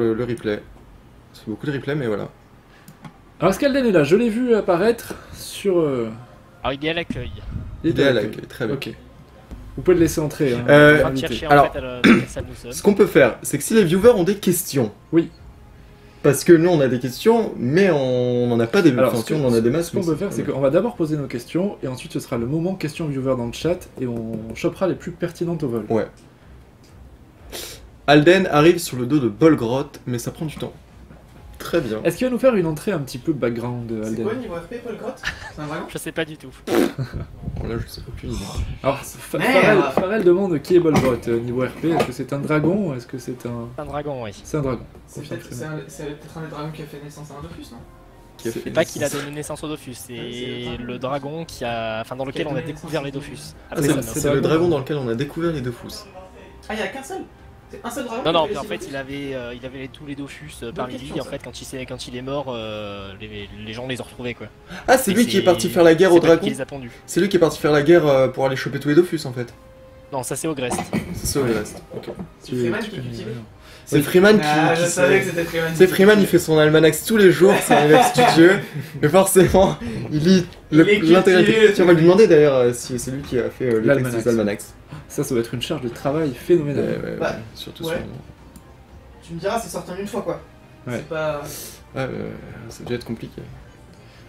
le replay. C'est beaucoup de replay, mais voilà. Alors Scalden est là, je l'ai vu apparaître sur... Alors il est à l'accueil. Idéal accueil, très bien. Ok. Vous pouvez le laisser entrer. Hein, On est en train de invité. chercher Alors, en fait à la salle nous sommes. Ce qu'on peut faire, c'est que si les viewers ont des questions... Oui. Parce que nous, on a des questions, mais on n'en a pas des... Alors, Enfin, ce si on en a des masses... qu'on peut faire, c'est qu'on va d'abord poser nos questions, et ensuite ce sera le moment questions viewers dans le chat, et on chopera les plus pertinentes au vol. Ouais. Alden arrive sur le dos de Bolgroth, mais ça prend du temps. Très bien. Est-ce qu'il va nous faire une entrée un petit peu background, C'est Alden? quoi niveau RP, Paul Grotte? C'est un dragon? Je sais pas du tout. Bon, là, je sais aucune idée. Alors, Merde. Farrell demande qui est Bolgroth niveau RP. Est-ce que c'est un dragon ou est-ce que c'est un... Un dragon, oui. C'est un dragon. C'est Confirme peut-être très bien. peut-être un des dragons qui a fait naissance à un Dofus, non? Qui a fait C'est pas des- qu'il a donné naissance au Dofus, c'est le dragon qui a, enfin dans lequel Qui a on a donné découvert les naissance au Dofus. Ah, Après c'est sa mort. c'est le dragon dans lequel on a découvert les Dofus. Ah, il y a qu'un seul? C'est un seul dragon? Non, non, qui mais en a fait réussi il avait tous les Dofus parmi question, lui. En ça. fait, quand il est mort, les gens les ont retrouvés quoi. Ah, c'est Et lui qui est parti faire la guerre c'est au pas lui dragon. qui les a pondus. C'est lui qui est parti faire la guerre pour aller choper tous les Dofus en fait. Non, ça c'est Ogrest. C'est ça le reste. Ok. C'est Freeman qui connais cultive. rien. C'est Freeman Ah, qui je savais que c'était Freeman. C'est Freeman, il fait son almanax tous les jours, c'est un élève studieux, mais forcément, il lit Il est cultivé, l'intégralité. Tiens, on va lui demander d'ailleurs si c'est lui qui a fait les textes L'almanax. des almanax. Ça doit être une charge de travail phénoménale. Bah, surtout ouais. sur... Tu me diras, c'est sorti en une fois quoi. Ouais. C'est pas. Ouais, ça devait être compliqué.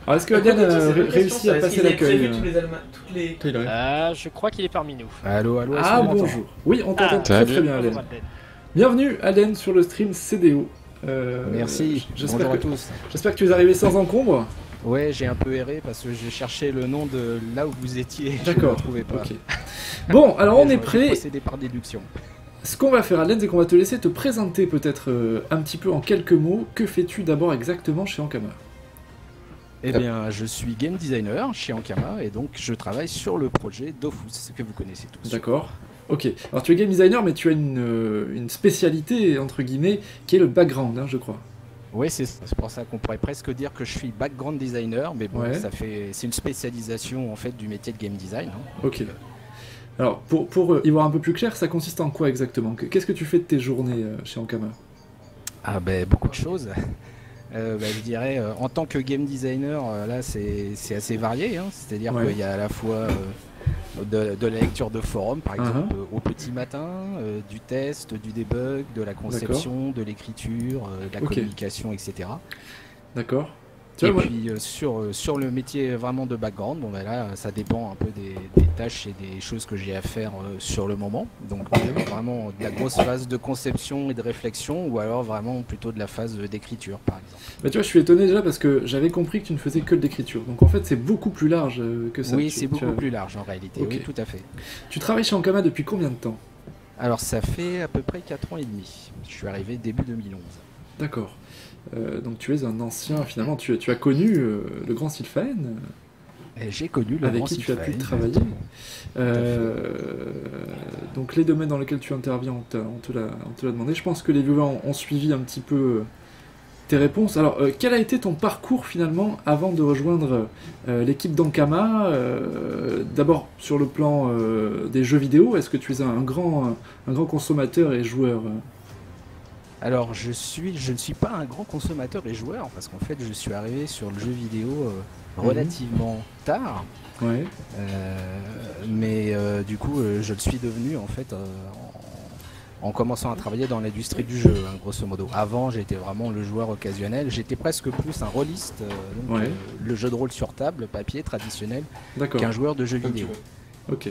Alors, est-ce que Alden a réussi à passer l'accueil Toutes les. Toi, il arrive. Je crois qu'il est parmi nous. Allô, allô, est-ce Ah, qu'on m'entend? bonjour. Oui, on t'entend Ah, très très bien, Alden. Bonjour, Alden. Bienvenue, Alden, sur le stream CDO. Merci, J'espère bonjour à que, tous. j'espère que tu es arrivé sans encombre. Ouais, j'ai un peu erré parce que j'ai cherché le nom de là où vous étiez. Je ne D'accord. le trouvais pas. Ok. Bon, alors on est J'aurais dû prêt. procéder par déduction. Ce qu'on va faire, Alden, c'est qu'on va te laisser te présenter peut-être un petit peu en quelques mots. Que fais-tu d'abord exactement chez Ankama? Eh bien, je suis game designer chez Ankama et donc je travaille sur le projet Dofus que vous connaissez tous. D'accord. Ok. Alors tu es game designer, mais tu as une spécialité, entre guillemets, qui est le background, hein, je crois. Oui, c'est pour ça qu'on pourrait presque dire que je suis background designer, mais bon, Ouais. c'est une spécialisation en fait du métier de game design. Hein. Ok. Alors, pour y voir un peu plus clair, ça consiste en quoi exactement? Qu'est-ce que tu fais de tes journées chez Ankama? Ah ben beaucoup de choses. Je dirais en tant que game designer, là c'est assez varié. Hein. C'est-à-dire Ouais. qu'il y a à la fois de la lecture de forums, par exemple, au petit matin, du test, du debug, de la conception, de l'écriture, de la Ok. communication, etc. D'accord. Tu Et vois, moi- puis sur le métier vraiment de background, bon ben là ça dépend un peu des tâches et des choses que j'ai à faire sur le moment. Donc vraiment de la grosse phase de conception et de réflexion ou alors vraiment plutôt de la phase d'écriture par exemple. bah, tu vois, je suis étonné déjà parce que j'avais compris que tu ne faisais que de l'écriture. Donc en fait, c'est beaucoup plus large que ça. Oui, Tu- c'est tu beaucoup as- plus large en réalité, Ok. oui tout à fait. Tu travailles chez Ankama depuis combien de temps? Alors ça fait à peu près 4 ans et demi. Je suis arrivé début 2011. D'accord. Donc tu es un ancien, finalement, tu as connu le grand Sylphaen, Et j'ai connu le avec grand qui tu as pu Sylphaen. travailler. Donc les domaines dans lesquels tu interviens, on te l'a demandé. Je pense que les viewers ont suivi un petit peu tes réponses. Alors, quel a été ton parcours finalement avant de rejoindre l'équipe d'Ankama? D'abord sur le plan des jeux vidéo, est-ce que tu es un grand consommateur et joueur Alors je ne suis pas un grand consommateur et joueur parce qu'en fait je suis arrivé sur le jeu vidéo relativement tard. Ouais. Mais du coup je le suis devenu en fait en commençant à travailler dans l'industrie du jeu, hein, grosso modo. Avant j'étais vraiment le joueur occasionnel, j'étais presque plus un rôliste, donc, Ouais. le jeu de rôle sur table, papier traditionnel, D'accord. qu'un joueur de jeux Comme tu vidéo. veux. Ok.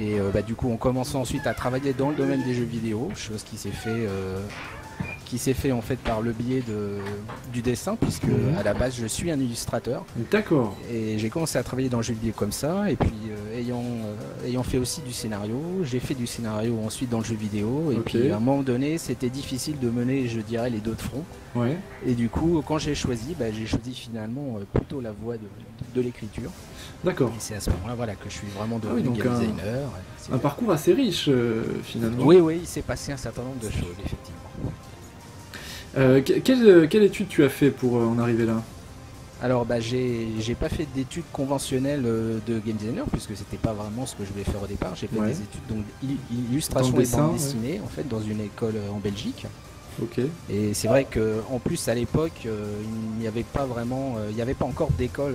Et du coup, on commence ensuite à travailler dans le domaine des jeux vidéo, chose qui s'est fait en fait par le biais du dessin, puisque Mhm. à la base je suis un illustrateur D'accord. et j'ai commencé à travailler dans le jeu vidéo comme ça. Et puis ayant fait aussi du scénario, j'ai fait du scénario ensuite dans le jeu vidéo. Et Ok. puis à un moment donné, c'était difficile de mener, je dirais, les deux de front. Ouais. Et du coup, quand j'ai choisi finalement plutôt la voie de l'écriture. D'accord. Et c'est à ce moment-là, voilà, que je suis vraiment Ah oui, devenu donc game un- designer. Un parcours assez riche finalement. Oui, oui, il s'est passé un certain nombre de choses, effectivement. Quelle étude tu as fait pour en arriver là? Alors, j'ai pas fait d'études conventionnelles de game designer, puisque c'était pas vraiment ce que je voulais faire au départ. J'ai fait Ouais. des études donc illustration Dans le et dessin, bande ouais. dessinée, en fait, dans une école en Belgique. Ok. Et c'est vrai que en plus à l'époque, il n'y avait pas vraiment, il n'y avait pas encore d'école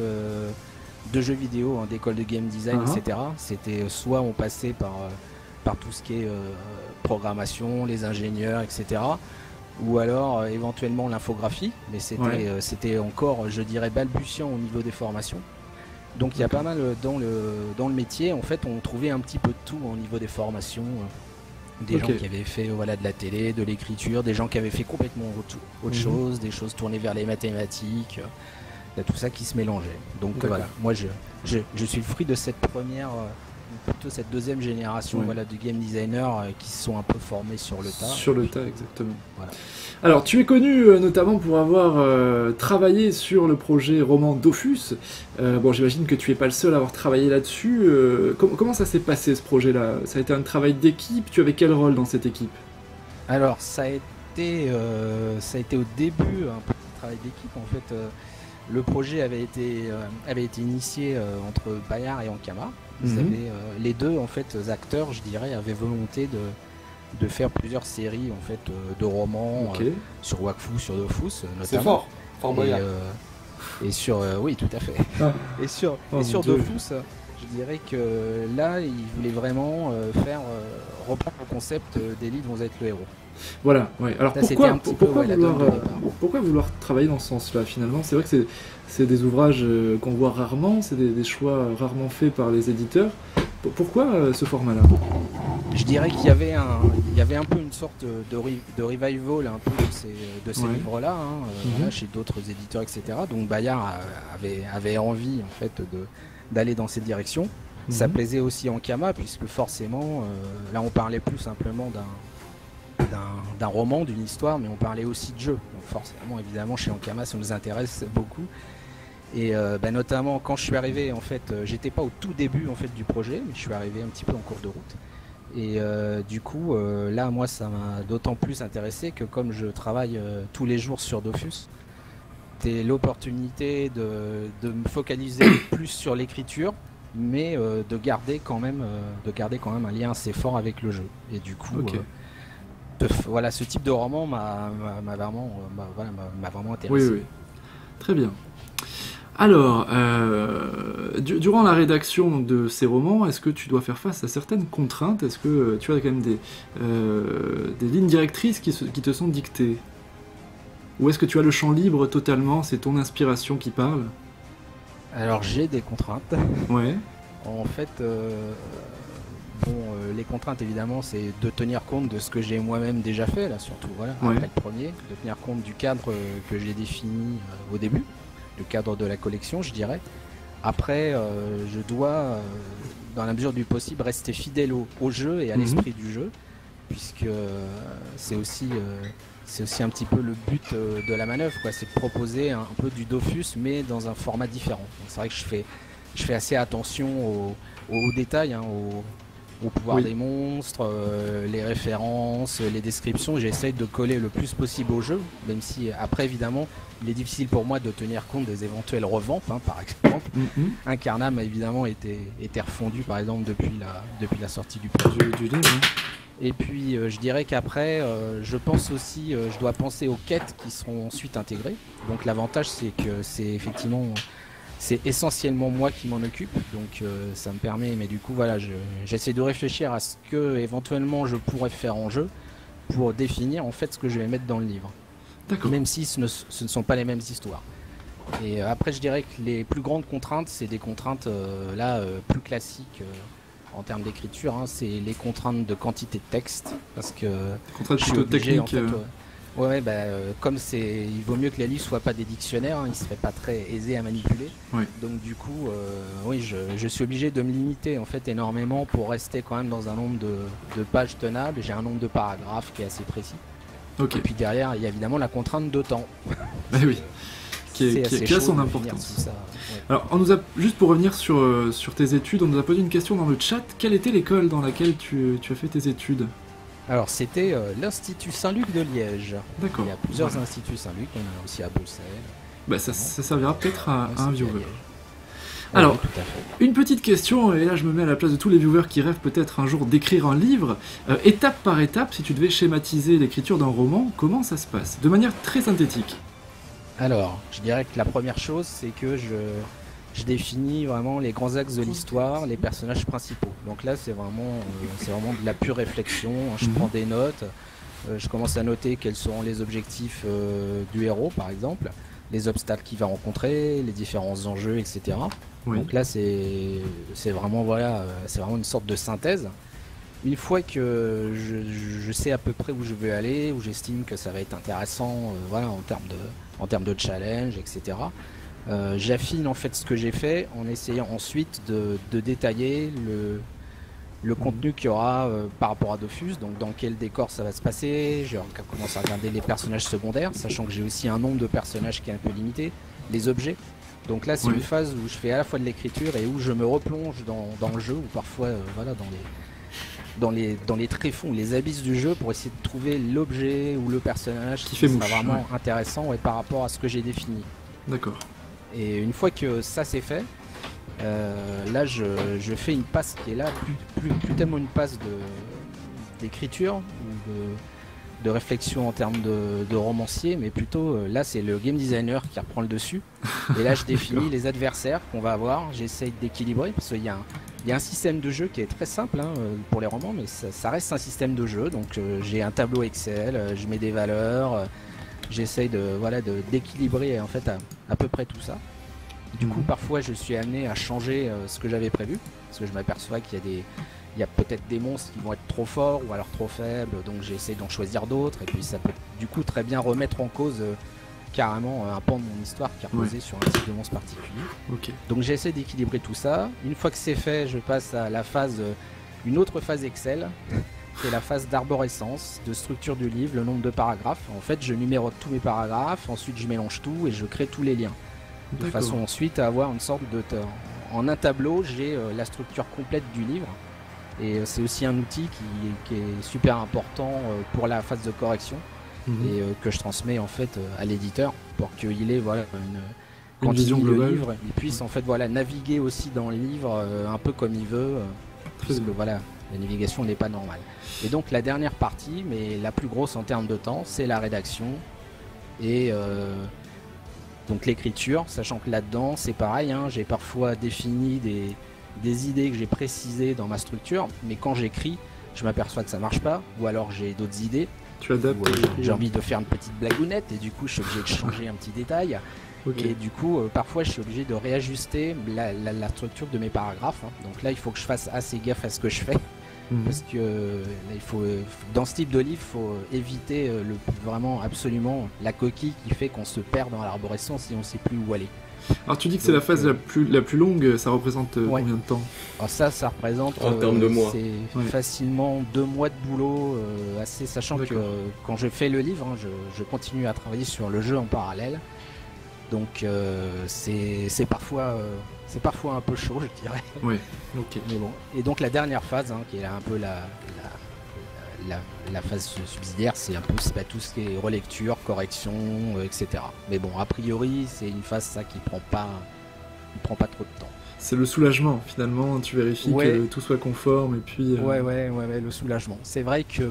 de jeux vidéo, hein, d'école de game design, etc. C'était soit on passait par tout ce qui est programmation, les ingénieurs, etc. Ou alors éventuellement l'infographie, mais c'était encore, je dirais, balbutiant au niveau des formations. Donc il y a pas mal dans le métier, en fait, on trouvait un petit peu de tout au niveau des formations. Des gens qui avaient fait de la télé, de l'écriture, des gens qui avaient fait complètement autre chose, des choses tournées vers les mathématiques, il y a tout ça qui se mélangeait. Donc voilà, moi je suis le fruit de cette première, plutôt cette deuxième génération de game designers qui se sont un peu formés sur le tas. Sur le tas, exactement. Voilà. Alors, tu es connu notamment pour avoir travaillé sur le projet roman Dofus. Bon, j'imagine que tu n'es pas le seul à avoir travaillé là-dessus. Comment ça s'est passé ce projet-là? Ça a été un travail d'équipe? Tu avais quel rôle dans cette équipe? Alors, ça a été au début un petit travail d'équipe. En fait, le projet avait été initié entre Bayard et Ankama. Les deux en fait acteurs, je dirais, avaient volonté de faire plusieurs séries en fait de romans sur Wakfu, sur Dofus notamment. C'est fort Bayard. Et sur oui, tout à fait. Et sur Dofus, je dirais que là, ils voulaient vraiment reprendre le concept des livres vont être le héros. Voilà, ouais. Alors là, pourquoi vouloir travailler dans ce sens-là finalement? C'est vrai que c'est des ouvrages qu'on voit rarement, c'est des choix rarement faits par les éditeurs. Pourquoi ce format-là? Je dirais qu'il y avait un peu une sorte de revival un peu de ces livres-là, chez d'autres éditeurs, etc. Donc Bayard avait envie en fait d'aller dans cette direction. Ça plaisait aussi à Ankama puisque forcément, là on parlait plus simplement d'un roman, d'une histoire, mais on parlait aussi de jeu. Donc forcément, évidemment, chez Ankama, ça nous intéresse beaucoup. Et notamment quand je suis arrivé, en fait, j'étais pas au tout début en fait du projet, mais je suis arrivé un petit peu en cours de route. Et du coup, là, moi, ça m'a d'autant plus intéressé que comme je travaille tous les jours sur Dofus, c'était l'opportunité de me focaliser plus sur l'écriture, mais de garder quand même un lien assez fort avec le jeu. Et du coup, voilà, ce type de roman m'a vraiment intéressé. Oui. Très bien. Alors, durant la rédaction de ces romans, est-ce que tu dois faire face à certaines contraintes? Est-ce que tu as quand même des lignes directrices qui te sont dictées? Ou est-ce que tu as le champ libre totalement, c'est ton inspiration qui parle? Alors j'ai des contraintes. Ouais. En fait, les contraintes évidemment c'est de tenir compte de ce que j'ai moi-même déjà fait, là surtout, après le premier, de tenir compte du cadre que j'ai défini au début. Le cadre de la collection, je dirais. Après, je dois, dans la mesure du possible, rester fidèle au jeu et à l'esprit du jeu, puisque c'est aussi un petit peu le but de la manœuvre, quoi. C'est de proposer un peu du Dofus, mais dans un format différent. Donc, c'est vrai que je fais assez attention aux détails, au pouvoir des monstres, les références, les descriptions. J'essaie de coller le plus possible au jeu, même si après évidemment il est difficile pour moi de tenir compte des éventuelles reventes, par exemple. Incarnam a évidemment été refondu par exemple depuis la sortie du livre. Et puis je dirais qu'après je pense aussi, je dois penser aux quêtes qui seront ensuite intégrées. Donc l'avantage c'est que c'est essentiellement moi qui m'en occupe, donc ça me permet, mais du coup voilà, j'essaie de réfléchir à ce que éventuellement je pourrais faire en jeu pour définir en fait ce que je vais mettre dans le livre. D'accord. Même si ce ne sont pas les mêmes histoires. Et après je dirais que les plus grandes contraintes, c'est des contraintes plus classiques en termes d'écriture, c'est les contraintes de quantité de texte, parce que contraintes je suis plutôt obligé techniques. Comme il vaut mieux que les livres soient pas des dictionnaires, ils seraient pas très aisés à manipuler. Donc du coup, je suis obligé de me limiter en fait énormément pour rester quand même dans un nombre de pages tenables. J'ai un nombre de paragraphes qui est assez précis. Et puis derrière, il y a évidemment la contrainte de temps. Oui. Qui a son importance. Alors, juste pour revenir sur tes études, on nous a posé une question dans le chat. Quelle était l'école dans laquelle tu as fait tes études? Alors c'était l'Institut Saint-Luc de Liège. D'accord. Il y a plusieurs instituts Saint-Luc, on a aussi à Bruxelles. Ça servira peut-être à un viewer. Alors, Oui, tout à fait. une petite question, et là je me mets à la place de tous les viewers qui rêvent peut-être un jour d'écrire un livre. Étape par étape, si tu devais schématiser l'écriture d'un roman, comment ça se passe? De manière très synthétique. Alors, je dirais que la première chose, c'est que je définis vraiment les grands axes de l'histoire, les personnages principaux. Donc là, c'est vraiment de la pure réflexion. Je prends des notes, je commence à noter quels seront les objectifs du héros, par exemple, les obstacles qu'il va rencontrer, les différents enjeux, etc. Oui. Donc là, c'est vraiment, c'est vraiment une sorte de synthèse. Une fois que je sais à peu près où je veux aller, où j'estime que ça va être intéressant, en termes de challenge, etc. J'affine en fait ce que j'ai fait en essayant ensuite de détailler le contenu qu'il y aura par rapport à Dofus, donc dans quel décor ça va se passer. Je commence à regarder les personnages secondaires, sachant que j'ai aussi un nombre de personnages qui est un peu limité, les objets. Donc là, c'est Oui. une phase où je fais à la fois de l'écriture et où je me replonge dans le jeu, ou parfois dans les tréfonds, les abysses du jeu pour essayer de trouver l'objet ou le personnage Qui qui fait sera mouche, vraiment ouais. intéressant par rapport à ce que j'ai défini. D'accord. Et une fois que ça c'est fait, là je fais une passe qui est là, plus tellement une passe d'écriture ou de réflexion en termes de romancier, mais plutôt là c'est le game designer qui reprend le dessus. Et là je définis les adversaires qu'on va avoir, j'essaye d'équilibrer parce qu'il y a un système de jeu qui est très simple pour les romans, mais ça reste un système de jeu. Donc j'ai un tableau Excel, je mets des valeurs, j'essaye d'équilibrer en fait à peu près tout ça. Du coup, parfois je suis amené à changer ce que j'avais prévu, parce que je m'aperçois qu'il y a peut-être des monstres qui vont être trop forts ou alors trop faibles, donc j'essaie d'en choisir d'autres, et puis ça peut du coup très bien remettre en cause carrément un pan de mon histoire qui est reposé sur un type de monstre particulier. Ok. Donc j'essaie d'équilibrer tout ça. Une fois que c'est fait, je passe à la phase, une autre phase Excel, qui est la phase d'arborescence, de structure du livre, le nombre de paragraphes. En fait, je numérote tous mes paragraphes, ensuite je mélange tout et je crée tous les liens. De D'accord. façon ensuite à avoir une sorte de... En un tableau, j'ai la structure complète du livre. Et c'est aussi un outil qui est super important pour la phase de correction. Et que je transmets en fait à l'éditeur pour qu'il ait Une vision globale. le livre, il puisse en fait naviguer aussi dans le livre un peu comme il veut, puisque la navigation n'est pas normale. Et donc la dernière partie, mais la plus grosse en termes de temps, c'est la rédaction et donc l'écriture, sachant que là-dedans c'est pareil, j'ai parfois défini des idées que j'ai précisées dans ma structure, mais quand j'écris, je m'aperçois que ça marche pas, ou alors j'ai d'autres idées. Tu adaptes. J'ai envie de faire une petite blagounette et du coup je suis obligé de changer un petit détail. Ok. Et du coup parfois je suis obligé de réajuster la structure de mes paragraphes. Donc là il faut que je fasse assez gaffe à ce que je fais. Parce que là, il faut, dans ce type de livre, il faut éviter vraiment absolument la coquille qui fait qu'on se perd dans l'arborescence et on ne sait plus où aller. Alors tu dis que c'est la phase la plus longue, ça représente Ouais. combien de temps? Alors ça représente En termes de mois. c'est Ouais. facilement 2 mois de boulot, sachant que D'accord. quand je fais le livre, je continue à travailler sur le jeu en parallèle. Donc c'est parfois un peu chaud, je dirais. Ouais, ok. Mais bon. Et donc la dernière phase, qui est un peu la phase subsidiaire, c'est tout ce qui est relecture, correction, etc. Mais bon, a priori, c'est une phase qui prend pas trop de temps. C'est le soulagement, finalement, tu vérifies Ouais. que tout soit conforme et puis... Ouais, le soulagement. C'est vrai que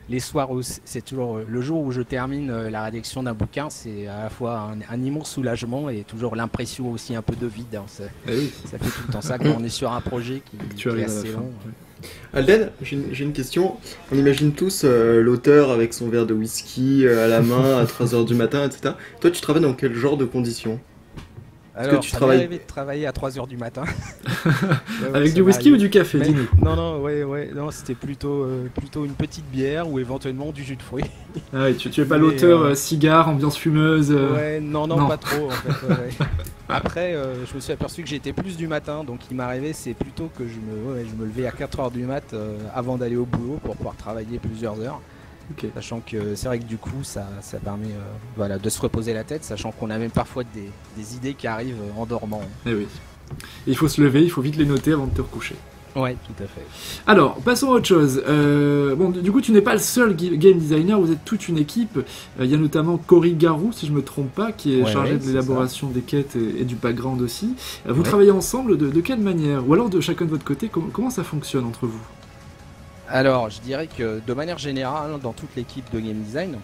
les soirs, c'est toujours le jour où je termine la rédaction d'un bouquin, c'est à la fois un immense soulagement et toujours l'impression aussi un peu de vide. Ça oui. fait tout le temps ça quand on est sur un projet qui Tu est arrives à la assez fin. long. Ouais. Alden, j'ai une question. On imagine tous l'auteur avec son verre de whisky à la main à 3h du matin, etc. Toi, tu travailles dans quel genre de conditions? Alors, tu ça travailles- m'est arrivé de travailler à 3h du matin. Avec du whisky ou du café, Mais- dis-nous. Non, c'était plutôt une petite bière ou éventuellement du jus de fruits. Ah oui, tu es pas Mais, l'auteur cigare, ambiance fumeuse... Ouais, non, non. pas trop en fait. ouais. Après, je me suis aperçu que j'étais plus du matin, donc il m'arrivait, c'est plutôt que je me levais à 4h du mat avant d'aller au boulot pour pouvoir travailler plusieurs heures. Ok. Sachant que c'est vrai que du coup, ça permet de se reposer la tête, sachant qu'on a même parfois des idées qui arrivent en dormant. Eh oui. Et il faut se lever, il faut vite les noter avant de te recoucher. Ouais, tout à fait. Alors, passons à autre chose. Bon, du coup, tu n'es pas le seul game designer, vous êtes toute une équipe. Il y a notamment Cory Garou, si je me trompe pas, qui est Ouais, chargé ouais, de c'est l'élaboration des quêtes et du background aussi. Vous Ouais. travaillez ensemble de quelle manière? Ou alors de chacun de votre côté, comment ça fonctionne entre vous? Alors, je dirais que de manière générale, dans toute l'équipe de game design,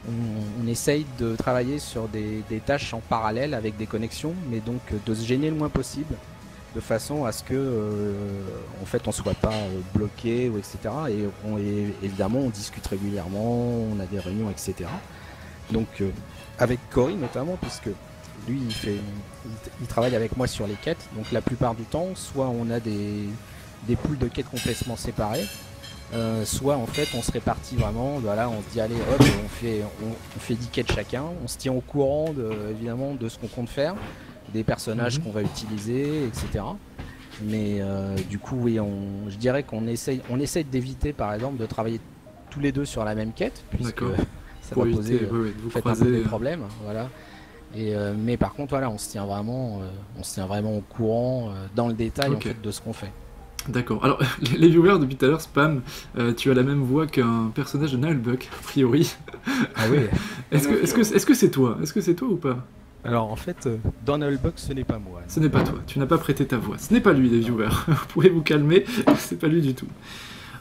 on essaye de travailler sur des tâches en parallèle avec des connexions, mais donc de se gêner le moins possible, de façon à ce que, en fait, on soit pas bloqué ou etc. Et évidemment, on discute régulièrement, on a des réunions, etc. Donc, avec Cory notamment, puisque lui, il travaille avec moi sur les quêtes. Donc, la plupart du temps, soit on a des poules de quêtes complètement séparées, soit en fait on se répartit vraiment, voilà, on se dit allez hop, on fait 10 quêtes chacun, on se tient au courant évidemment de ce qu'on compte faire, des personnages qu'on va utiliser, etc. Mais du coup oui, je dirais qu'on essaye d'éviter par exemple de travailler tous les deux sur la même quête, puisque D'accord. ça Pour va éviter, poser de vous en fait, un peu croiser. des problèmes, voilà. Mais par contre voilà, on se tient vraiment au courant dans le détail Ok. en fait de ce qu'on fait. D'accord. Alors, les viewers depuis tout à l'heure spam, tu as la même voix qu'un personnage de Nullbuck, a priori. Ah oui. Est-ce que c'est toi? Est-ce que c'est toi ou pas? Alors en fait, dans Nullbuck, ce n'est pas moi. Ce n'est pas toi, tu n'as pas prêté ta voix. Ce n'est pas lui, les viewers. Vous pouvez vous calmer, c'est pas lui du tout.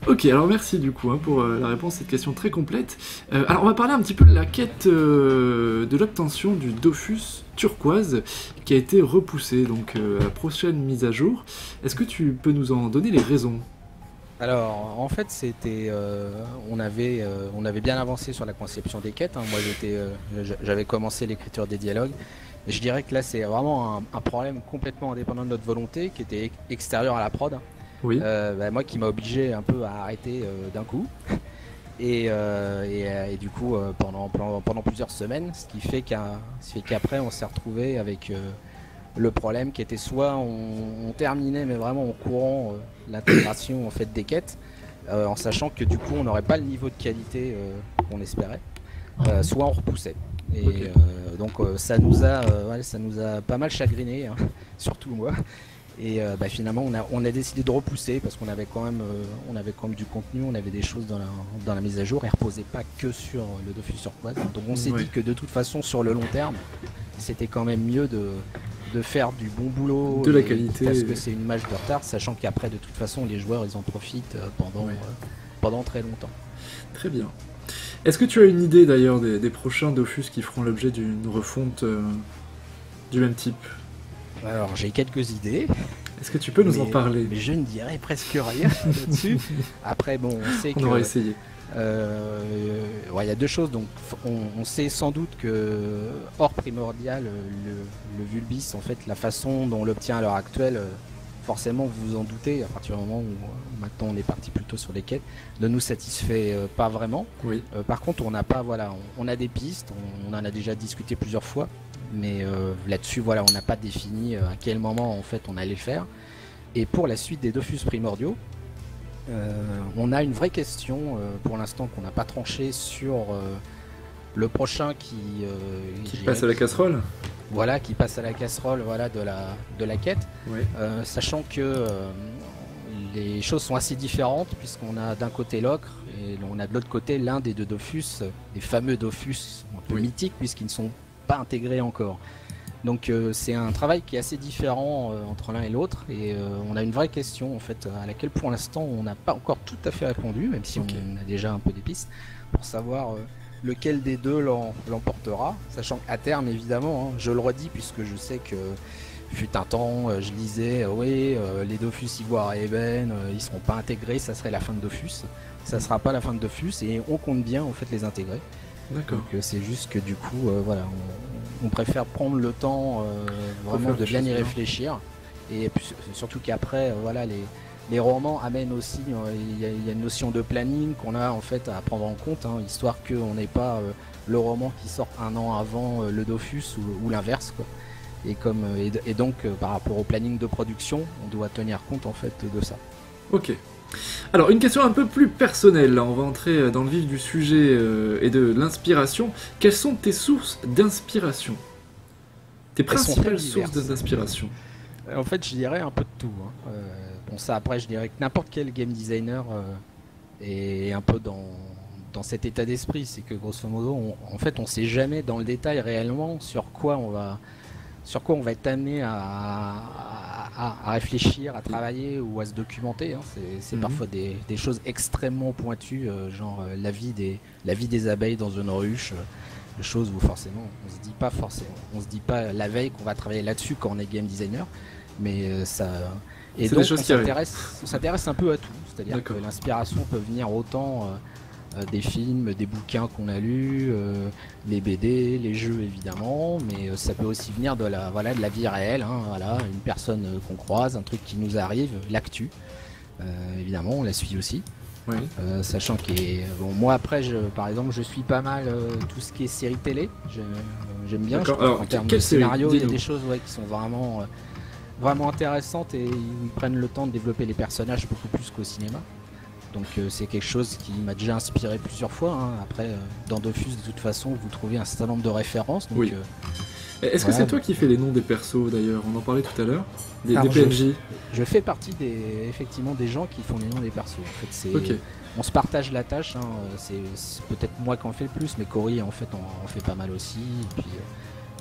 Ok, alors merci du coup pour la réponse à cette question très complète. Alors on va parler un petit peu de la quête de l'obtention du Dofus turquoise qui a été repoussée donc à la prochaine mise à jour. Est-ce que tu peux nous en donner les raisons? Alors en fait, on avait bien avancé sur la conception des quêtes, hein. Moi j'avais commencé l'écriture des dialogues. Et je dirais que là c'est vraiment un problème complètement indépendant de notre volonté qui était extérieur à la prod. Oui. Moi qui m'a obligé un peu à arrêter d'un coup et du coup pendant plusieurs semaines, ce qui fait qu'après on s'est retrouvé avec le problème qui était soit on terminait mais vraiment en courant l'intégration en fait des quêtes en sachant que du coup on n'aurait pas le niveau de qualité qu'on espérait, soit on repoussait et Ok. donc ça nous a pas mal chagriné, hein, surtout moi. Et finalement on a décidé de repousser parce qu'on avait quand même du contenu, on avait des choses dans la mise à jour et reposait pas que sur le Dofus turquoise. Donc on s'est Ouais. dit que de toute façon sur le long terme c'était quand même mieux de faire du bon boulot, De la et- qualité. parce que c'est une marge de retard, sachant qu'après de toute façon les joueurs ils en profitent Ouais. pendant très longtemps. Très bien. Est-ce que tu as une idée d'ailleurs des prochains Dofus qui feront l'objet d'une refonte du même type? Alors j'ai quelques idées. Est-ce que tu peux nous en parler? Mais je ne dirais presque rien là-dessus. Après bon, on sait On que aura essayé. il y a deux choses. Donc, on sait sans doute que hors primordial, le Vulbis, en fait, la façon dont on l'obtient à l'heure actuelle, forcément, vous vous en doutez, à partir du moment où maintenant on est parti plutôt sur les quêtes, ne nous satisfait pas vraiment. Oui. Par contre, on n'a pas, voilà, on a des pistes, on en a déjà discuté plusieurs fois, mais là-dessus, voilà, on n'a pas défini à quel moment en fait on allait le faire. Et pour la suite des Dofus primordiaux, on a une vraie question pour l'instant qu'on n'a pas tranché sur le prochain qui Passe à la casserole? voilà, qui passe à la casserole, voilà, de la quête, Oui. sachant que les choses sont assez différentes puisqu'on a d'un côté l'ocre et on a de l'autre côté l'un des deux Dofus, les fameux Dofus un peu Oui. mythiques puisqu'ils ne sont pas intégrés encore. Donc c'est un travail qui est assez différent entre l'un et l'autre et on a une vraie question en fait à laquelle pour l'instant on n'a pas encore tout à fait répondu, même si Ok. on a déjà un peu des pistes pour savoir lequel des deux l'emportera, sachant qu'à terme évidemment, hein, je le redis puisque je sais que fut un temps, je lisais les Dofus Ivoire et Ébène, ils seront pas intégrés, ça serait la fin de Dofus. Ça sera pas la fin de Dofus et on compte bien en fait les intégrer. D'accord. Donc c'est juste que du coup, voilà, on préfère prendre le temps vraiment faire de les bien choses y bien. réfléchir. Et puis, surtout qu'après, voilà, les romans amènent aussi, il y a une notion de planning qu'on a en fait à prendre en compte, hein, histoire qu'on n'ait pas le roman qui sort un an avant le Dofus ou l'inverse, quoi. Et donc par rapport au planning de production, on doit tenir compte en fait de ça. Ok. Alors, une question un peu plus personnelle, là, on va entrer dans le vif du sujet et de l'inspiration. Quelles sont tes sources d'inspiration? Tes Elles sont très principales sources diverses. d'inspiration? En fait, je dirais un peu de tout, hein. Bon, ça après, je dirais que n'importe quel game designer est un peu dans cet état d'esprit. C'est que grosso modo, en fait, on sait jamais dans le détail réellement sur quoi on va être amené à réfléchir, à travailler ou à se documenter. Hein. C'est parfois des choses extrêmement pointues, genre la vie des abeilles dans une ruche. Des choses où forcément on se dit pas la veille qu'on va travailler là-dessus quand on est game designer, mais ça. Et c'est donc on s'intéresse un peu à tout, c'est-à-dire que l'inspiration peut venir autant des films, des bouquins qu'on a lus, les BD, les jeux évidemment, mais ça peut aussi venir de la vie réelle, hein, voilà, une personne qu'on croise, un truc qui nous arrive, l'actu, évidemment on la suit aussi. Oui. Sachant que moi après par exemple je suis pas mal tout ce qui est série télé, j'aime bien. Alors, en termes de scénario il y a des choses qui sont vraiment intéressantes et ils prennent le temps de développer les personnages beaucoup plus qu'au cinéma. Donc c'est quelque chose qui m'a déjà inspiré plusieurs fois. Hein. Après dans Dofus de toute façon vous trouvez un certain nombre de références. Donc, oui. Est-ce que c'est toi qui fais les noms des persos d'ailleurs? On en parlait tout à l'heure. Des PNJ. Je fais partie effectivement des gens qui font les noms des persos. En fait, on se partage la tâche. Hein. C'est peut-être moi qui en fais le plus, mais Cory en fait en fait pas mal aussi. Et puis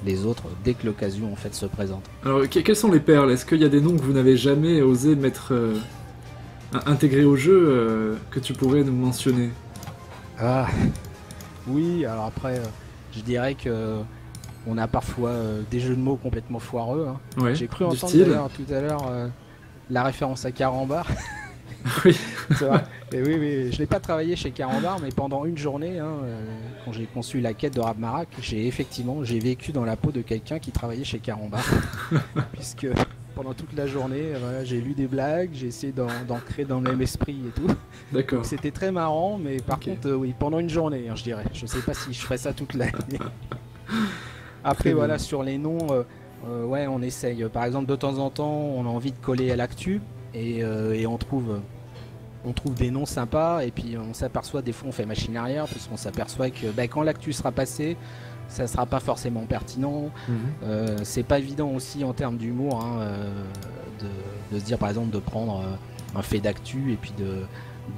les autres, dès que l'occasion en fait se présente. Alors quelles sont les perles? Est-ce qu'il y a des noms que vous n'avez jamais osé mettre intégrés au jeu que tu pourrais nous mentionner? Ah oui. Alors après, je dirais que on a parfois des jeux de mots complètement foireux. Hein. Ouais, j'ai cru entendre d'ailleurs tout à l'heure la référence à Carambar. Oui. C'est vrai. Et oui, je n'ai pas travaillé chez Carambar, mais pendant une journée, quand j'ai conçu la quête de Rabmarak, j'ai vécu dans la peau de quelqu'un qui travaillait chez Carambar. Puisque pendant toute la journée, j'ai lu des blagues, j'ai essayé d'ancrer dans le même esprit et tout. D'accord. C'était très marrant, mais par contre, oui, pendant une journée, je dirais. Je ne sais pas si je ferais ça toute l'année. Après voilà, sur les noms, on essaye. Par exemple, de temps en temps, on a envie de coller à l'actu et on trouve des noms sympas et puis on s'aperçoit, des fois on fait machine arrière puisqu'on s'aperçoit que quand l'actu sera passé, ça sera pas forcément pertinent. C'est pas évident aussi en termes d'humour de se dire par exemple de prendre un fait d'actu et puis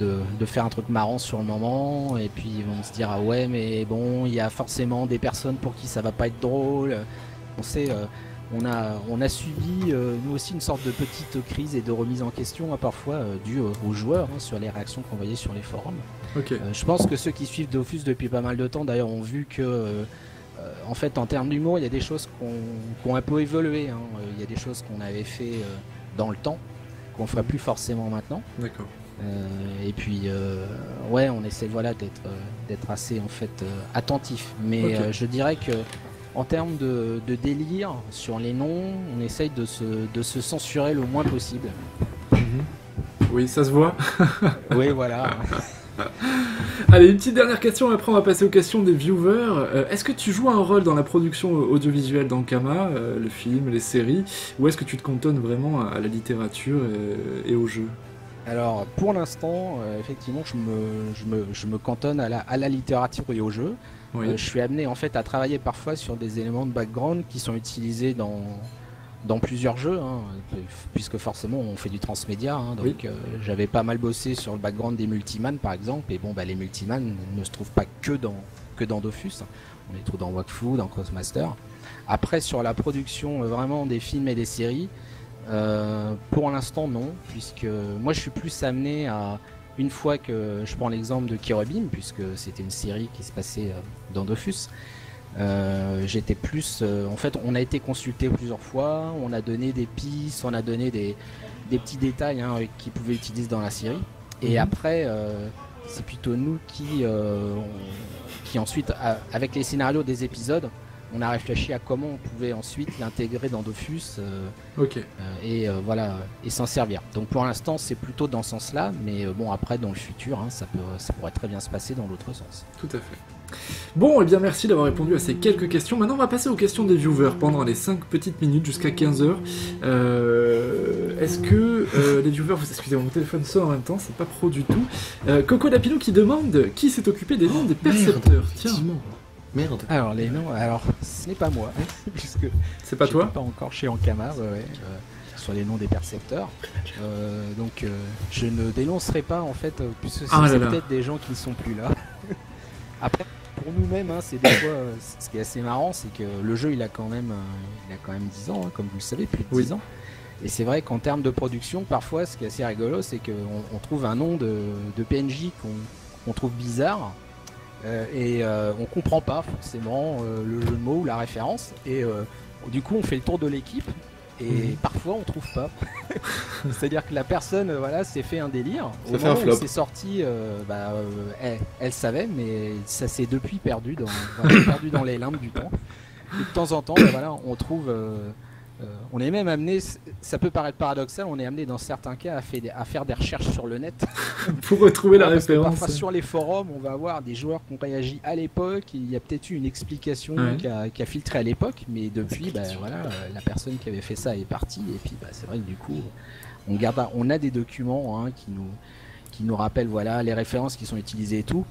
de faire un truc marrant sur le moment et puis ils vont se dire ah ouais mais bon il y a forcément des personnes pour qui ça va pas être drôle. On sait on a subi nous aussi une sorte de petite crise et de remise en question parfois due aux joueurs sur les réactions qu'on voyait sur les forums. Je pense que ceux qui suivent Dofus depuis pas mal de temps d'ailleurs ont vu que en fait en termes d'humour il y a des choses qui ont un peu évolué. Il y a des choses qu'on avait fait dans le temps qu'on ferait plus forcément maintenant. D'accord. Et puis on essaie d'être assez en fait attentif, mais je dirais que en termes de délire sur les noms, on essaye de se censurer le moins possible. Oui, ça se voit. Oui, voilà. Allez, une petite dernière question, après on va passer aux questions des viewers. Est-ce que tu joues un rôle dans la production audiovisuelle d'Ankama, le film, les séries, ou est-ce que tu te cantonnes vraiment à la littérature et au jeu? Alors pour l'instant, effectivement, je me cantonne à la littérature et au jeu. Oui. Je suis amené en fait à travailler parfois sur des éléments de background qui sont utilisés dans plusieurs jeux, puisque forcément on fait du transmédia. Donc j'avais pas mal bossé sur le background des Multiman par exemple, et les Multiman ne se trouvent pas que dans Dofus. On les trouve dans Wakfu, dans Crossmaster. Après sur la production vraiment des films et des séries. Pour l'instant non, puisque moi je suis plus amené à, une fois que je prends l'exemple de Kirobim, puisque c'était une série qui se passait dans Dofus, j'étais plus, en fait on a été consulté plusieurs fois, on a donné des pistes, on a donné des petits détails qu'ils pouvaient utiliser dans la série, et après c'est plutôt nous qui ensuite, avec les scénarios des épisodes, on a réfléchi à comment on pouvait ensuite l'intégrer dans Dofus et s'en servir. Donc pour l'instant c'est plutôt dans ce sens-là, mais après dans le futur ça pourrait très bien se passer dans l'autre sens. Tout à fait. Bon, et bien merci d'avoir répondu à ces quelques questions. Maintenant on va passer aux questions des viewers pendant les 5 petites minutes jusqu'à 15h. Est-ce que les viewers, excusez-moi, mon téléphone sonne en même temps, c'est pas pro du tout. Coco Lapino qui demande qui s'est occupé des noms des percepteurs. Tiens. Merde. Alors les noms, ce n'est pas moi, puisque c'est pas toi. Pas encore chez Ankama, sur les noms des percepteurs. Donc je ne dénoncerai pas en fait, puisque Ah là c'est là. peut-être des gens qui ne sont plus là. Après, pour nous-mêmes, hein, c'est des fois, ce qui est assez marrant, c'est que le jeu il a quand même 10 ans, hein, comme vous le savez, plus de 10 Oui. ans. Et c'est vrai qu'en termes de production, parfois, ce qui est assez rigolo, c'est qu'on trouve un nom de PNJ qu'on trouve bizarre. Et on comprend pas forcément le jeu de mots ou la référence, et du coup on fait le tour de l'équipe et parfois on trouve pas. C'est-à-dire que la personne voilà s'est fait un délire. Ça Au fait un moment où flop. c'est sorti, elle savait, mais ça s'est depuis perdu perdu dans les limbes du temps. Et de temps en temps voilà, on trouve on est même amené, ça peut paraître paradoxal, on est amené dans certains cas à faire des recherches sur le net Pour retrouver la parce que référence. parfois sur les forums, on va avoir des joueurs qui ont réagi à l'époque. Il y a peut-être eu une explication Ouais. qui a filtré à l'époque, mais depuis, la personne qui avait fait ça est partie. Et puis, c'est vrai que du coup, on a des documents qui nous rappellent voilà les références qui sont utilisées et tout.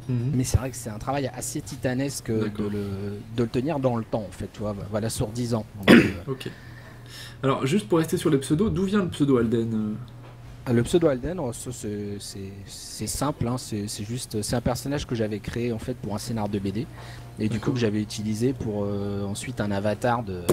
Mhm. Mais c'est vrai que c'est un travail assez titanesque D'accord. de le tenir dans le temps, en fait. Tu vois, voilà, sur 10 ans. Donc, Ok. Alors, juste pour rester sur les pseudos, d'où vient le pseudo Alden le pseudo Alden, c'est simple, hein, c'est un personnage que j'avais créé en fait pour un scénar de BD et du coup que j'avais utilisé pour ensuite un avatar de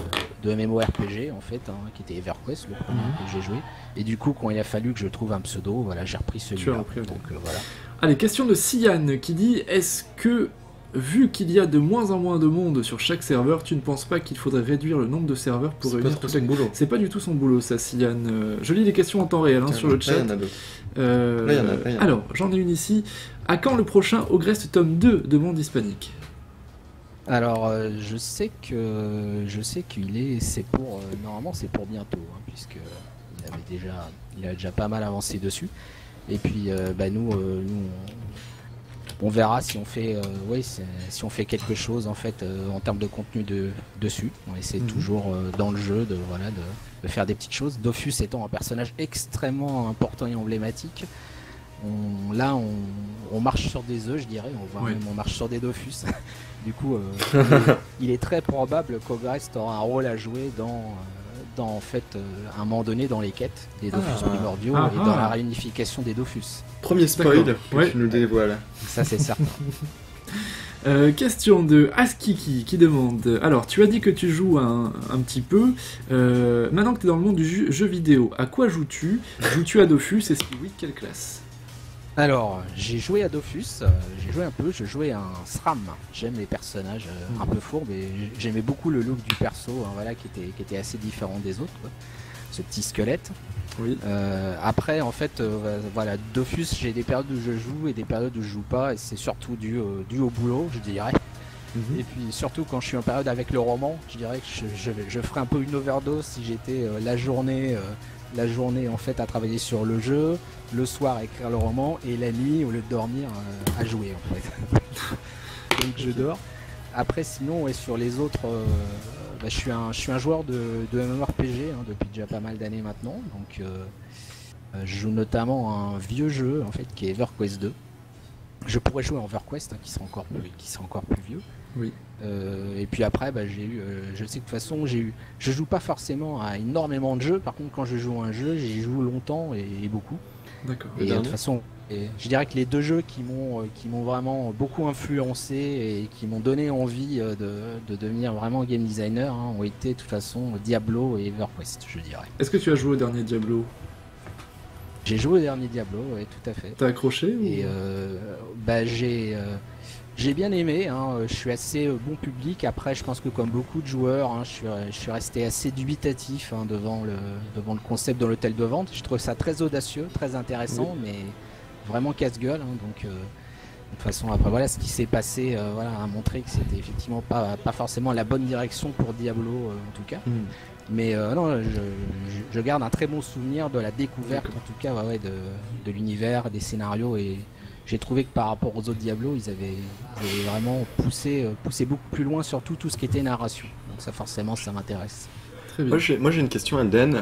MMORPG en fait, hein, qui était EverQuest, le premier que j'ai joué. Et du coup quand il a fallu que je trouve un pseudo, voilà, j'ai repris Tu as celui-là. repris, ok. Donc voilà. Allez, question de Sian qui dit: est-ce que, vu qu'il y a de moins en moins de monde sur chaque serveur, tu ne penses pas qu'il faudrait réduire le nombre de serveurs pour C'est pas réunir trop tout son boulot. C'est pas du tout son boulot, ça, Sian. Je lis les questions en temps réel hein, sur le Là, chat. il y en a d'autres. Là, il y en a. Alors, j'en ai une ici. À quand le prochain Ogrest tome 2 de Monde Hispanique? Alors je sais qu'il est, normalement c'est pour bientôt, hein, puisque il a déjà pas mal avancé dessus. Et puis nous on verra si on fait si on fait quelque chose en fait en termes de contenu dessus. On essaie toujours dans le jeu de faire des petites choses. Dofus étant un personnage extrêmement important et emblématique. On marche sur des œufs, je dirais. On marche sur des Dofus. Du coup, il est très probable qu'Ogrest aura un rôle à jouer dans en fait à un moment donné dans les quêtes des Dofus primordiaux et dans la réunification des Dofus. Premier spoil D'accord. que Ouais. tu nous dévoiles. Ça c'est certain. Question de Askiki qui demande: alors, tu as dit que tu joues un petit peu. Maintenant que tu es dans le monde du jeu vidéo, à quoi joues-tu? Joues-tu à Dofus? Et si oui, quelle classe? Alors, j'ai joué à Dofus, j'ai joué un peu, je jouais un SRAM. J'aime les personnages un peu fourbes et j'aimais beaucoup le look du perso, hein, voilà, qui était assez différent des autres, quoi. Ce petit squelette. Oui. Après, en fait, voilà, Dofus, j'ai des périodes où je joue et des périodes où je joue pas, et c'est surtout dû au boulot, je dirais. Et puis surtout quand je suis en période avec le roman, je dirais que je ferais un peu une overdose si j'étais la journée en fait à travailler sur le jeu, le soir à écrire le roman et la nuit au lieu de dormir à jouer en fait. Donc je dors. Après sinon sur les autres, je suis un joueur de MMORPG hein, depuis déjà pas mal d'années maintenant. Donc je joue notamment à un vieux jeu en fait qui est EverQuest 2. Je pourrais jouer en EverQuest hein, qui sera encore plus vieux. Oui. Et puis après, je sais que de toute façon, je joue pas forcément à énormément de jeux. Par contre, quand je joue à un jeu, j'y joue longtemps et beaucoup. D'accord. Et de toute façon, je dirais que les deux jeux qui m'ont vraiment beaucoup influencé et qui m'ont donné envie de devenir vraiment game designer hein, ont été de toute façon Diablo et EverQuest, je dirais. Est-ce que tu as joué au dernier Diablo? J'ai joué au dernier Diablo, oui, tout à fait. T'as accroché ou... Et j'ai bien aimé, hein, je suis assez bon public. Après, je pense que comme beaucoup de joueurs, hein, je suis resté assez dubitatif hein, devant le concept de l'hôtel de vente. Je trouve ça très audacieux, très intéressant, mais vraiment casse-gueule. Hein, donc, de toute façon, après, voilà, ce qui s'est passé a montré que c'était effectivement pas forcément la bonne direction pour Diablo, en tout cas. Mais non, je garde un très bon souvenir de la découverte, en tout cas, de l'univers, des scénarios et j'ai trouvé que par rapport aux autres Diablo, ils avaient vraiment poussé beaucoup plus loin, surtout tout ce qui était narration. Donc ça forcément, ça m'intéresse. Très bien. Moi j'ai une question à Dan.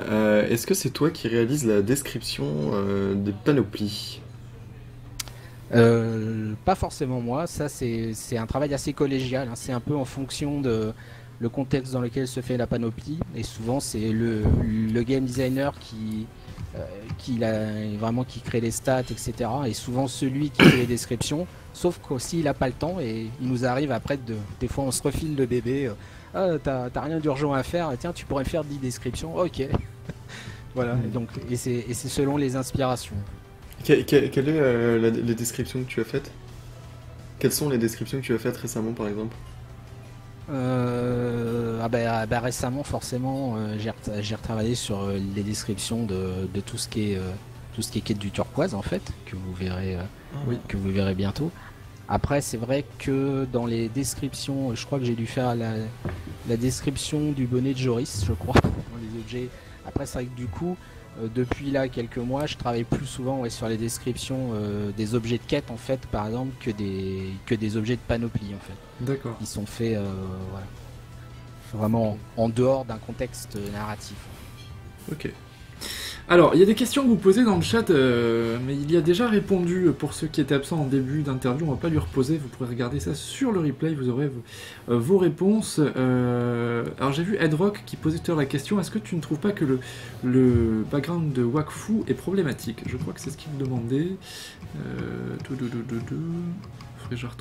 Est-ce que c'est toi qui réalises la description des panoplies? Pas forcément moi, ça c'est un travail assez collégial, hein. C'est un peu en fonction le contexte dans lequel se fait la panoplie, et souvent c'est le game designer qui crée les stats, etc. Et souvent celui qui fait les descriptions, sauf que s'il n'a pas le temps, et il nous arrive après, des fois on se refile le bébé, t'as rien d'urgent à faire, tiens tu pourrais me faire 10 descriptions, ok. Voilà, et c'est selon les inspirations. Quelle est les descriptions que tu as faites? Quelles sont les descriptions que tu as faites récemment par exemple? Récemment forcément j'ai retravaillé sur les descriptions de tout ce qui est quête du turquoise en fait, que vous verrez bientôt. Après c'est vrai que dans les descriptions, je crois que j'ai dû faire la description du bonnet de Joris, je crois, dans les objets. Après c'est vrai que du coup depuis là quelques mois je travaille plus souvent sur les descriptions des objets de quête en fait, par exemple, que des objets de panoplie en fait. D'accord. Ils sont faits voilà, vraiment en dehors d'un contexte narratif. Ok. Alors, il y a des questions que vous posez dans le chat, mais il y a déjà répondu pour ceux qui étaient absents en début d'interview. On va pas lui reposer, vous pourrez regarder ça sur le replay, vous aurez vos réponses. Alors j'ai vu Edrock qui posait tout à l'heure la question, est-ce que tu ne trouves pas que le background de Wakfu est problématique? Je crois que c'est ce qu'il me demandait.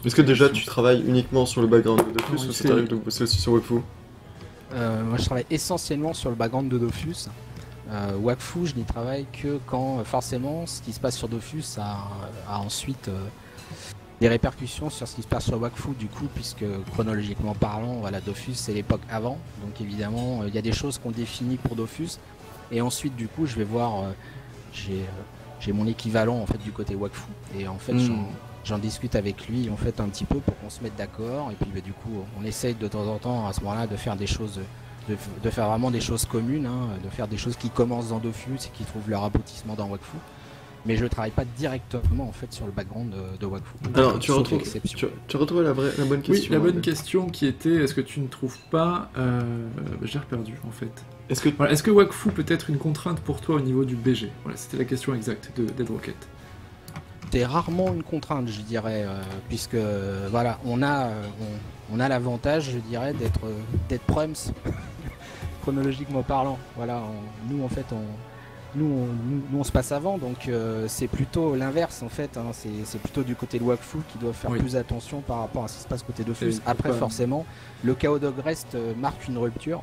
Est-ce que déjà tu travailles uniquement sur le background de Dofus ou ça t'arrive de bosser aussi sur Wakfu? Moi je travaille essentiellement sur le background de Dofus. Wakfu, je n'y travaille que quand forcément ce qui se passe sur Dofus a ensuite des répercussions sur ce qui se passe sur Wakfu, du coup, puisque chronologiquement parlant, voilà, Dofus c'est l'époque avant, donc évidemment il y a des choses qu'on définit pour Dofus, et ensuite du coup je vais voir, j'ai mon équivalent en fait du côté Wakfu, et en fait j'en discute avec lui en fait un petit peu pour qu'on se mette d'accord, et puis du coup on essaye de temps en temps à ce moment-là de faire des choses. De faire vraiment des choses communes, de faire des choses qui commencent dans Dofus et qui trouvent leur aboutissement dans Wakfu. Mais je travaille pas directement en fait sur le background de Wakfu. Alors tu as retrouvé la bonne question. Oui, la bonne question qui était, est-ce que tu ne trouves pas... j'ai perdu en fait. Est-ce que Wakfu peut être une contrainte pour toi au niveau du BG? Voilà, c'était la question exacte de Dead Rocket. C'est rarement une contrainte, je dirais, puisque voilà, on a l'avantage, je dirais, d'être Prums, chronologiquement parlant. Voilà, nous en fait, on se passe avant, donc c'est plutôt l'inverse en fait. C'est plutôt du côté de Wakfu qui doit faire plus attention par rapport à ce qui se passe côté Dofus. Après, forcément, le Chaos Dog Rest marque une rupture,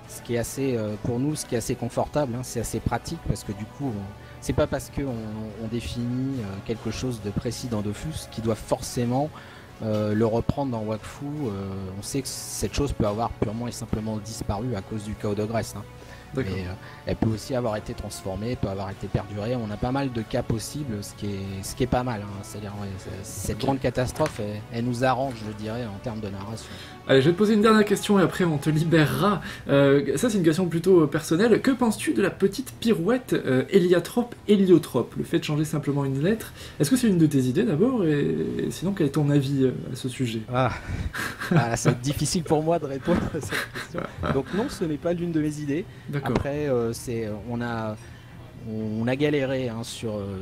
ce qui est assez, pour nous, ce qui est assez confortable. C'est assez pratique parce que du coup, c'est pas parce qu'on définit quelque chose de précis dans Dofus qui doit forcément le reprendre dans Wakfu. On sait que cette chose peut avoir purement et simplement disparu à cause du Chaos Dog Rest. Mais elle peut aussi avoir été transformée, peut avoir été perdurée. On a pas mal de cas possibles, ce qui est pas mal. C'est-à-dire, cette grande catastrophe, elle nous arrange, je dirais, en termes de narration. Allez, je vais te poser une dernière question et après on te libérera. Ça, c'est une question plutôt personnelle. Que penses-tu de la petite pirouette héliatrope-héliotrope? Le fait de changer simplement une lettre. Est-ce que c'est une de tes idées d'abord? Et sinon, quel est ton avis à ce sujet? C'est difficile pour moi de répondre à cette question. Donc non, ce n'est pas l'une de mes idées. Après, on a galéré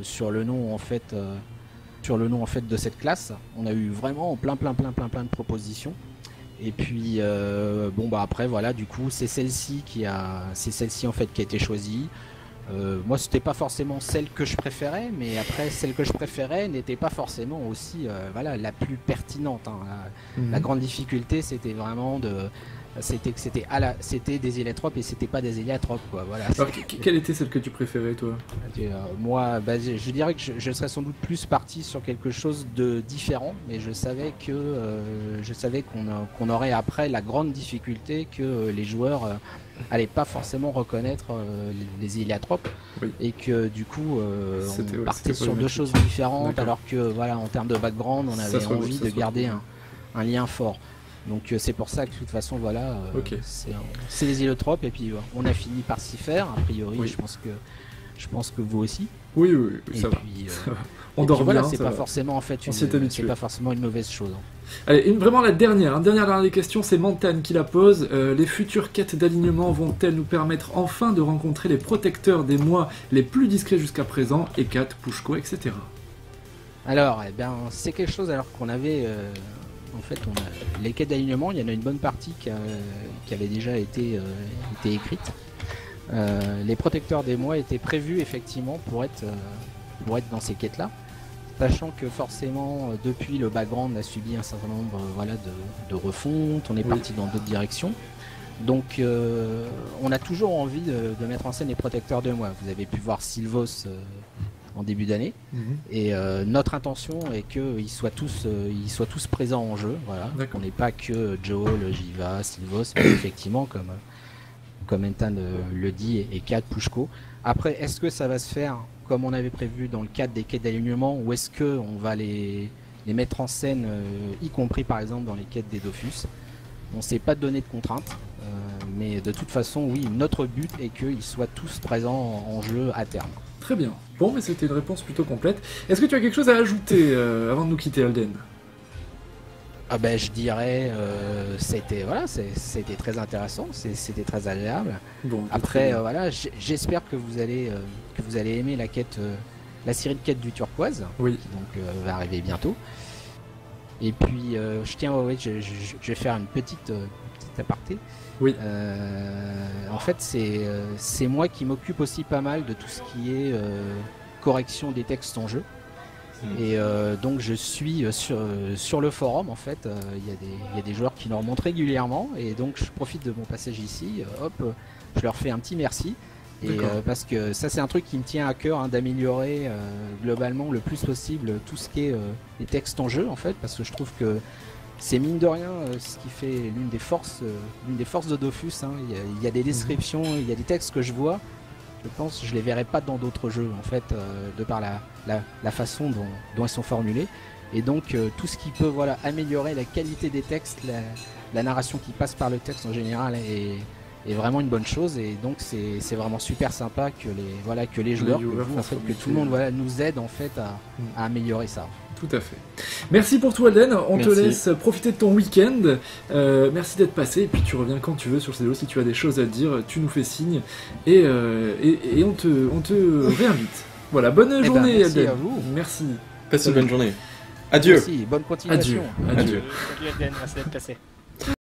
sur le nom en fait, de cette classe. On a eu vraiment plein de propositions. Et puis après voilà, du coup c'est celle-ci en fait qui a été choisie. Moi c'était pas forcément celle que je préférais, mais après celle que je préférais n'était pas forcément aussi la plus pertinente. La grande difficulté c'était vraiment c'était des héliatropes et c'était pas des héliatropes quoi. Voilà. Alors, quelle était celle que tu préférais toi? Moi je dirais que je serais sans doute plus parti sur quelque chose de différent, mais je savais qu'on aurait après la grande difficulté que les joueurs allaient pas forcément reconnaître les héliatropes, et que du coup on partait sur deux choses différentes, alors que voilà, en termes de background on avait envie de garder un lien fort. Donc c'est pour ça que de toute façon voilà, c'est les héliotropes, et puis on a fini par s'y faire a priori. Je pense que vous aussi. Oui, ça va. On dort bien. C'est pas forcément en fait c'est pas forcément une mauvaise chose. Allez, vraiment la dernière des questions, c'est Mantane qui la pose. Les futures quêtes d'alignement vont-elles nous permettre enfin de rencontrer les protecteurs des mois les plus discrets jusqu'à présent, Hecat, Pushko, etc. Alors, c'est quelque chose qu'on avait En fait, les quêtes d'alignement, il y en a une bonne partie qui avait déjà été écrite. Les protecteurs des mois étaient prévus effectivement pour être dans ces quêtes-là. Sachant que forcément, depuis le background, on a subi un certain nombre de refontes, on est parti dans d'autres directions. Donc on a toujours envie de mettre en scène les protecteurs de moi. Vous avez pu voir Sylvos en début d'année. Et notre intention est qu'ils soient tous présents en jeu. Voilà. On n'est pas que Joel, Jiva, Sylvos, mais effectivement, comme Entan le dit, et Kat, Pushko. Après, est-ce que ça va se faire comme on avait prévu dans le cadre des quêtes d'alignement, ou est-ce qu'on va les mettre en scène, y compris par exemple dans les quêtes des Dofus? On ne s'est pas donné de contraintes, mais de toute façon, oui, notre but est qu'ils soient tous présents en jeu à terme. Très bien. Bon, mais c'était une réponse plutôt complète. Est-ce que tu as quelque chose à ajouter avant de nous quitter, Alden? Ah ben, je dirais, c'était très intéressant, c'était très agréable. Bon, après, j'espère que vous allez aimer la série de quêtes du turquoise, qui donc va arriver bientôt. Et puis, je vais faire une petite aparté. Oui. En fait, c'est moi qui m'occupe aussi pas mal de tout ce qui est correction des textes en jeu. Et donc je suis sur le forum en fait, il y a des joueurs qui nous remontent régulièrement et donc je profite de mon passage ici, je leur fais un petit merci. Et parce que ça c'est un truc qui me tient à cœur, d'améliorer globalement le plus possible tout ce qui est les textes en jeu en fait, parce que je trouve que c'est mine de rien ce qui fait l'une des forces de Dofus. Il y a des descriptions, il y a des textes que je vois. Je pense que je les verrai pas dans d'autres jeux en fait, de par la façon dont ils sont formulés. Et donc tout ce qui peut améliorer la qualité des textes, la narration qui passe par le texte en général est vraiment une bonne chose. Et donc c'est vraiment super sympa que les joueurs, que vous, en fait, que tout le monde nous aide en fait à améliorer ça. Tout à fait. Merci pour tout, Alden. On te laisse profiter de ton week-end. Merci d'être passé. Et puis tu reviens quand tu veux sur CDO. Si tu as des choses à dire, tu nous fais signe. Et on te réinvite. Voilà, bonne journée, merci Alden. à vous. Merci. Passe une bonne journée. Adieu. Merci, bonne continuation. Adieu. Salut Alden, merci d'être passé.